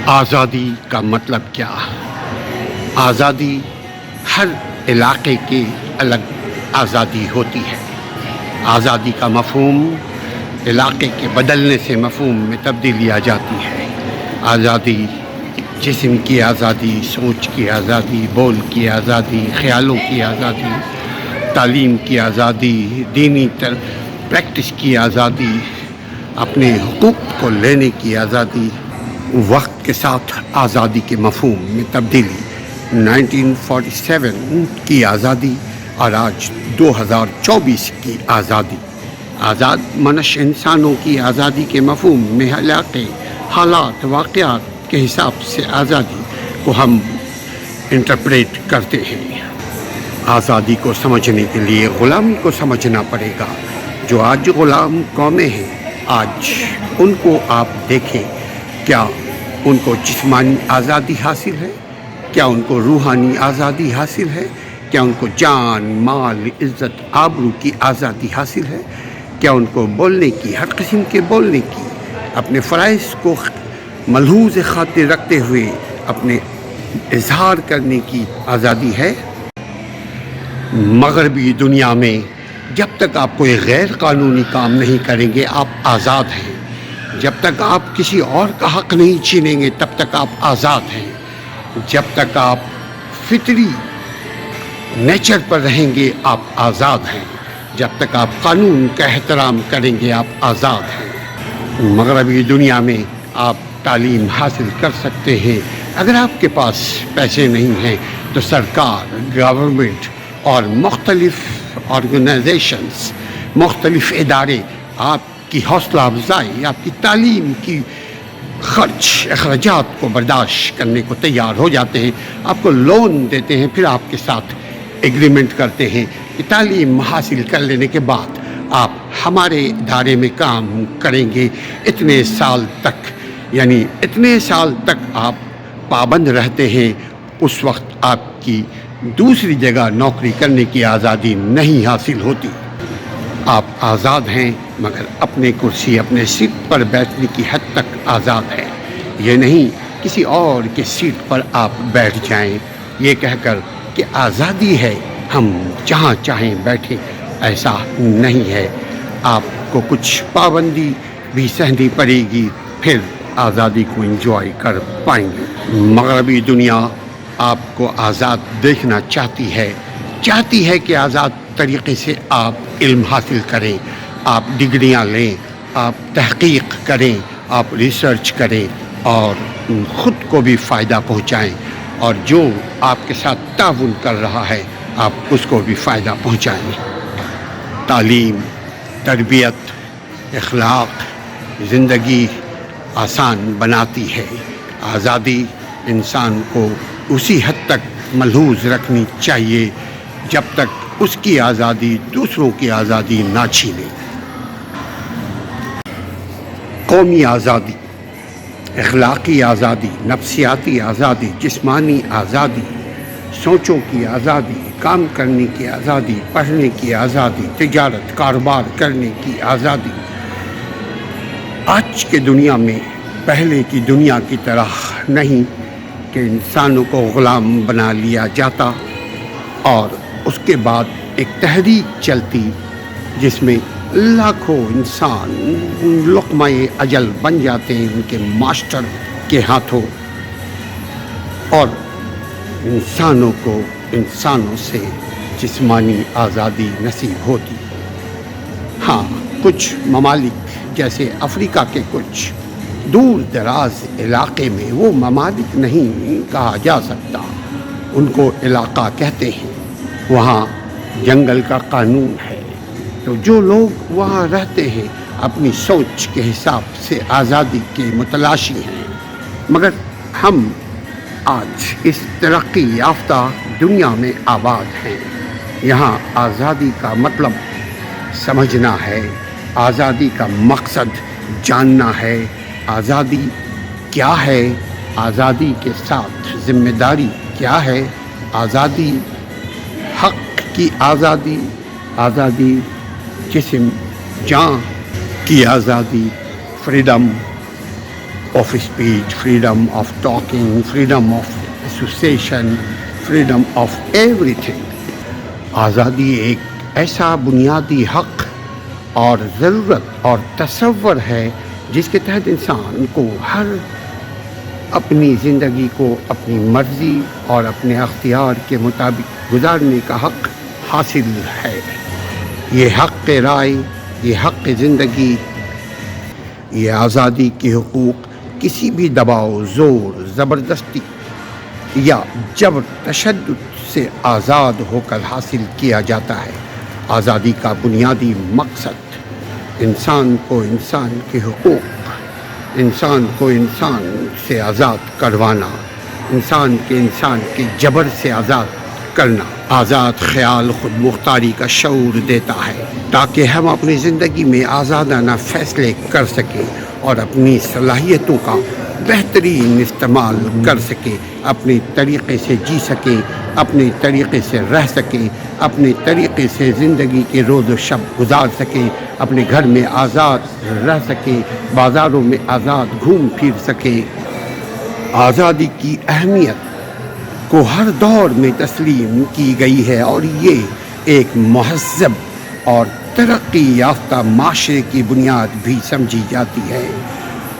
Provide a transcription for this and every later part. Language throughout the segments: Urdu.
آزادی کا مطلب کیا؟ آزادی ہر علاقے کی الگ آزادی ہوتی ہے۔ آزادی کا مفہوم علاقے کے بدلنے سے مفہوم میں تبدیلی آ جاتی ہے۔ آزادی جسم کی آزادی، سوچ کی آزادی، بول کی آزادی، خیالوں کی آزادی، تعلیم کی آزادی، دینی پریکٹس کی آزادی، اپنے حقوق کو لینے کی آزادی، وقت کے ساتھ آزادی کے مفہوم میں تبدیلی، 1947 کی آزادی اور آج 2024 کی آزادی۔ آزاد منش انسانوں کی آزادی کے مفہوم میں علاقے، حالات، واقعات کے حساب سے آزادی کو ہم انٹرپریٹ کرتے ہیں۔ آزادی کو سمجھنے کے لیے غلامی کو سمجھنا پڑے گا۔ جو آج غلام قومیں ہیں، آج ان کو آپ دیکھیں، کیا ان کو جسمانی آزادی حاصل ہے؟ کیا ان کو روحانی آزادی حاصل ہے؟ کیا ان کو جان، مال، عزت، آبرو کی آزادی حاصل ہے؟ کیا ان کو بولنے کی، ہر قسم کے بولنے کی، اپنے فرائض کو ملحوظ خاطر رکھتے ہوئے اپنے اظہار کرنے کی آزادی ہے؟ مغربی دنیا میں جب تک آپ کوئی غیر قانونی کام نہیں کریں گے، آپ آزاد ہیں۔ جب تک آپ کسی اور کا حق نہیں چھینیں گے، تب تک آپ آزاد ہیں۔ جب تک آپ فطری نیچر پر رہیں گے، آپ آزاد ہیں۔ جب تک آپ قانون کا احترام کریں گے، آپ آزاد ہیں۔ مغربی دنیا میں آپ تعلیم حاصل کر سکتے ہیں۔ اگر آپ کے پاس پیسے نہیں ہیں تو سرکار، گورنمنٹ اور مختلف آرگنائزیشنز، مختلف ادارے آپ کی حوصلہ افزائی، آپ کی تعلیم کی اخراجات کو برداشت کرنے کو تیار ہو جاتے ہیں، آپ کو لون دیتے ہیں، پھر آپ کے ساتھ ایگریمنٹ کرتے ہیں کہ تعلیم حاصل کر لینے کے بعد آپ ہمارے ادارے میں کام کریں گے اتنے سال تک، یعنی اتنے سال تک آپ پابند رہتے ہیں۔ اس وقت آپ کی دوسری جگہ نوکری کرنے کی آزادی نہیں حاصل ہوتی۔ آپ آزاد ہیں، مگر اپنے کرسی، اپنے سیٹ پر بیٹھنے کی حد تک آزاد ہیں۔ یہ نہیں کسی اور کے سیٹ پر آپ بیٹھ جائیں یہ کہہ کر کہ آزادی ہے، ہم جہاں چاہیں بیٹھیں، ایسا نہیں ہے۔ آپ کو کچھ پابندی بھی سہنی پڑے گی، پھر آزادی کو انجوائے کر پائیں گے۔ مغربی دنیا آپ کو آزاد دیکھنا چاہتی ہے کہ آزاد طریقے سے آپ علم حاصل کریں، آپ ڈگریاں لیں، آپ تحقیق کریں، آپ ریسرچ کریں اور خود کو بھی فائدہ پہنچائیں، اور جو آپ کے ساتھ تعاون کر رہا ہے آپ اس کو بھی فائدہ پہنچائیں۔ تعلیم، تربیت، اخلاق زندگی آسان بناتی ہے۔ آزادی انسان کو اسی حد تک ملحوظ رکھنی چاہیے جب تک اس کی آزادی دوسروں کی آزادی نہ چھینے۔ قومی آزادی، اخلاقی آزادی، نفسیاتی آزادی، جسمانی آزادی، سوچوں کی آزادی، کام کرنے کی آزادی، پڑھنے کی آزادی، تجارت کاروبار کرنے کی آزادی۔ آج کے دنیا میں پہلے کی دنیا کی طرح نہیں کہ انسانوں کو غلام بنا لیا جاتا اور اس کے بعد ایک تحریک چلتی جس میں لاکھوں انسان لقمہ اجل بن جاتے ہیں ان کے ماسٹر کے ہاتھوں، اور انسانوں کو انسانوں سے جسمانی آزادی نصیب ہوتی۔ ہاں، کچھ ممالک جیسے افریقہ کے کچھ دور دراز علاقے میں، وہ ممالک نہیں کہا جا سکتا، ان کو علاقہ کہتے ہیں، وہاں جنگل کا قانون ہے، تو جو لوگ وہاں رہتے ہیں اپنی سوچ کے حساب سے آزادی کے متلاشی ہیں۔ مگر ہم آج اس ترقی یافتہ دنیا میں آباد ہیں، یہاں آزادی کا مطلب سمجھنا ہے، آزادی کا مقصد جاننا ہے، آزادی کیا ہے، آزادی کے ساتھ ذمہ داری کیا ہے، آزادی، حق کی آزادی، آزادی جسم جان کی آزادی، freedom, of speech, freedom of talking, freedom of association, freedom of everything. آزادی ایک ایسا بنیادی حق اور ضرورت اور تصور ہے جس کے تحت انسان کو ہر اپنی زندگی کو اپنی مرضی اور اپنے اختیار کے مطابق گزارنے کا حق حاصل ہے. یہ حق رائے، یہ حق زندگی، یہ آزادی کے حقوق کسی بھی دباؤ، زور، زبردستی یا جبر تشدد سے آزاد ہو کر حاصل کیا جاتا ہے. آزادی کا بنیادی مقصد انسان کو انسان کے حقوق، انسان کو انسان سے آزاد کروانا، انسان کے جبر سے آزاد کرنا، آزاد خیال خود مختاری کا شعور دیتا ہے تاکہ ہم اپنی زندگی میں آزادانہ فیصلے کر سکیں اور اپنی صلاحیتوں کا بہترین استعمال کر سکیں، اپنے طریقے سے جی سکیں، اپنے طریقے سے رہ سکیں، اپنے طریقے سے زندگی کے روز و شب گزار سکیں، اپنے گھر میں آزاد رہ سکیں، بازاروں میں آزاد گھوم پھر سکیں. آزادی کی اہمیت کو ہر دور میں تسلیم کی گئی ہے اور یہ ایک مہذب اور ترقی یافتہ معاشرے کی بنیاد بھی سمجھی جاتی ہے.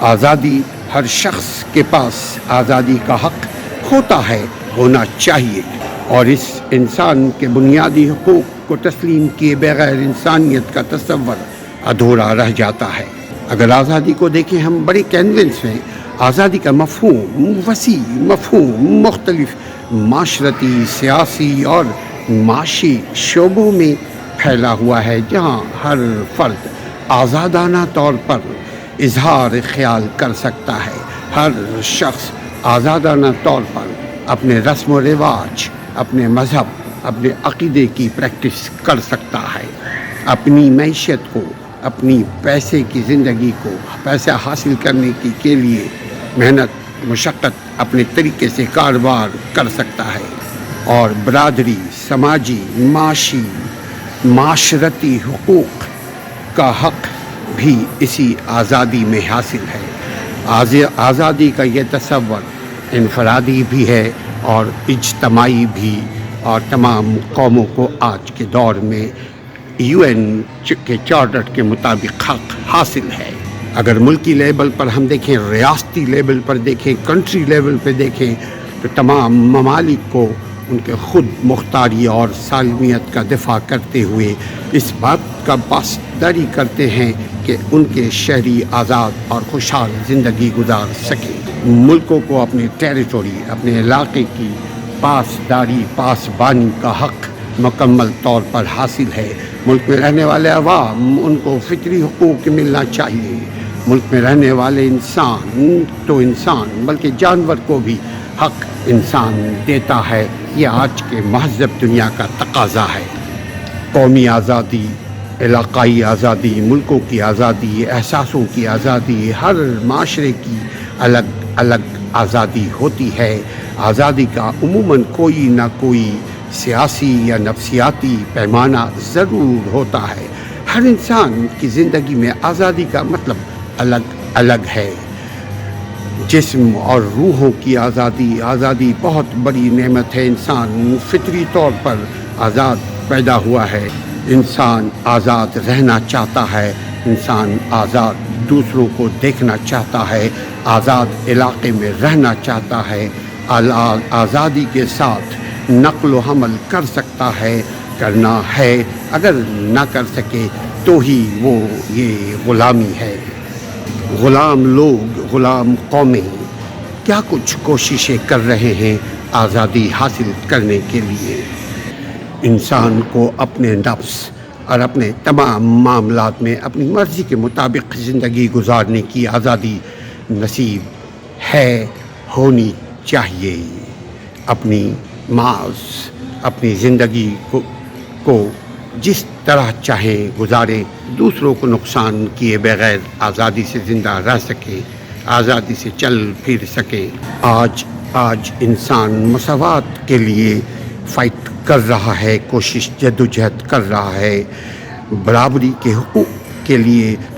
آزادی ہر شخص کے پاس آزادی کا حق ہوتا ہے، ہونا چاہیے، اور اس انسان کے بنیادی حقوق کو تسلیم کیے بغیر انسانیت کا تصور ادھورا رہ جاتا ہے. اگر آزادی کو دیکھیں ہم بڑے کینوینس میں، آزادی کا مفہوم وسیع، مفہوم مختلف معاشرتی، سیاسی اور معاشی شعبوں میں پھیلا ہوا ہے، جہاں ہر فرد آزادانہ طور پر اظہار خیال کر سکتا ہے. ہر شخص آزادانہ طور پر اپنے رسم و رواج، اپنے مذہب، اپنے عقیدے کی پریکٹس کر سکتا ہے، اپنی معیشت کو، اپنی پیسے کی زندگی کو، پیسہ حاصل کرنے کے لیے محنت، مشقت، اپنے طریقے سے کاروبار کر سکتا ہے، اور برادری، سماجی، معاشی، معاشرتی حقوق کا حق بھی اسی آزادی میں حاصل ہے. آزادی کا یہ تصور انفرادی بھی ہے اور اجتماعی بھی، اور تمام قوموں کو آج کے دور میں UN کے چارٹر کے مطابق حق حاصل ہے. اگر ملکی لیول پر ہم دیکھیں، ریاستی لیول پر دیکھیں، کنٹری لیول پہ دیکھیں، تو تمام ممالک کو ان کے خود مختاری اور سالمیت کا دفاع کرتے ہوئے اس بات کا پاسداری کرتے ہیں کہ ان کے شہری آزاد اور خوشحال زندگی گزار سکیں. ملکوں کو اپنے ٹیریٹوری، اپنے علاقے کی پاسبانی کا حق مکمل طور پر حاصل ہے. ملک میں رہنے والے عوام، ان کو فطری حقوق ملنا چاہیے. ملک میں رہنے والے انسان بلکہ جانور کو بھی حق انسان دیتا ہے. یہ آج کے مہذب دنیا کا تقاضا ہے. قومی آزادی، علاقائی آزادی، ملکوں کی آزادی، احساسوں کی آزادی، ہر معاشرے کی الگ الگ آزادی ہوتی ہے. آزادی کا عموماً کوئی نہ کوئی سیاسی یا نفسیاتی پیمانہ ضرور ہوتا ہے. ہر انسان کی زندگی میں آزادی کا مطلب الگ الگ ہے. جسم اور روحوں کی آزادی بہت بڑی نعمت ہے. انسان فطری طور پر آزاد پیدا ہوا ہے. انسان آزاد رہنا چاہتا ہے. انسان آزاد دوسروں کو دیکھنا چاہتا ہے. آزاد علاقے میں رہنا چاہتا ہے. آزادی کے ساتھ نقل و حمل کر سکتا ہے، کرنا ہے. اگر نہ کر سکے تو ہی وہ یہ غلامی ہے. غلام لوگ، غلام قومیں کیا کچھ کوششیں کر رہے ہیں آزادی حاصل کرنے کے لیے. انسان کو اپنے نفس اور اپنے تمام معاملات میں اپنی مرضی کے مطابق زندگی گزارنے کی آزادی نصیب ہے، ہونی چاہیے. اپنی اپنی زندگی کو جس طرح چاہیں گزارے، دوسروں کو نقصان کیے بغیر آزادی سے زندہ رہ سکے، آزادی سے چل پھر سکے. آج انسان مساوات کے لیے فائٹ کر رہا ہے، کوشش جدوجہد کر رہا ہے. برابری کے حقوق کے لیے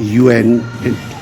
UN,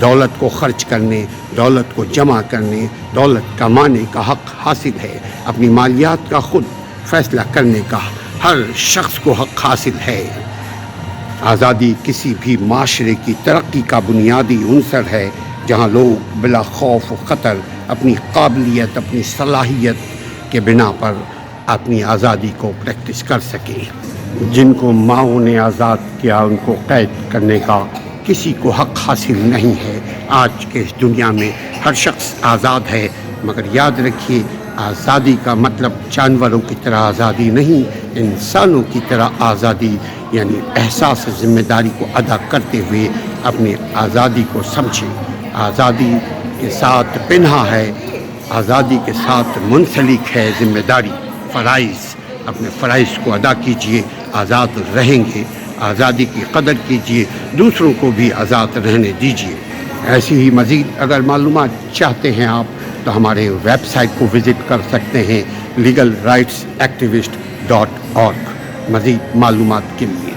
دولت کو خرچ کرنے، دولت کو جمع کرنے، دولت کمانے کا حق حاصل ہے۔ اپنی مالیات کا خود فیصلہ کرنے کا ہر شخص کو حق حاصل ہے۔ آزادی کسی بھی معاشرے کی ترقی کا بنیادی عنصر ہے، جہاں لوگ بلا خوف و خطر اپنی قابلیت، اپنی صلاحیت کے بنا پر اپنی آزادی کو پریکٹس کر سکیں۔ جن کو ماؤں نے آزاد کیا، ان کو قید کرنے کا کسی کو حق حاصل نہیں ہے۔ آج کے اس دنیا میں ہر شخص آزاد ہے، مگر یاد رکھیے آزادی کا مطلب جانوروں کی طرح آزادی نہیں، انسانوں کی طرح آزادی، یعنی احساس ذمہ داری کو ادا کرتے ہوئے اپنی آزادی کو سمجھیں۔ آزادی کے ساتھ پنہا ہے، آزادی کے ساتھ منسلک ہے ذمہ داری، فرائض۔ اپنے فرائض کو ادا کیجیے، آزاد رہیں گے۔ آزادی کی قدر کیجیے، دوسروں کو بھی آزاد رہنے دیجیے۔ ایسی ہی مزید اگر معلومات چاہتے ہیں آپ تو ہمارے ویب سائٹ کو وزٹ کر سکتے ہیں legalrightsactivist.org مزید معلومات کے لیے۔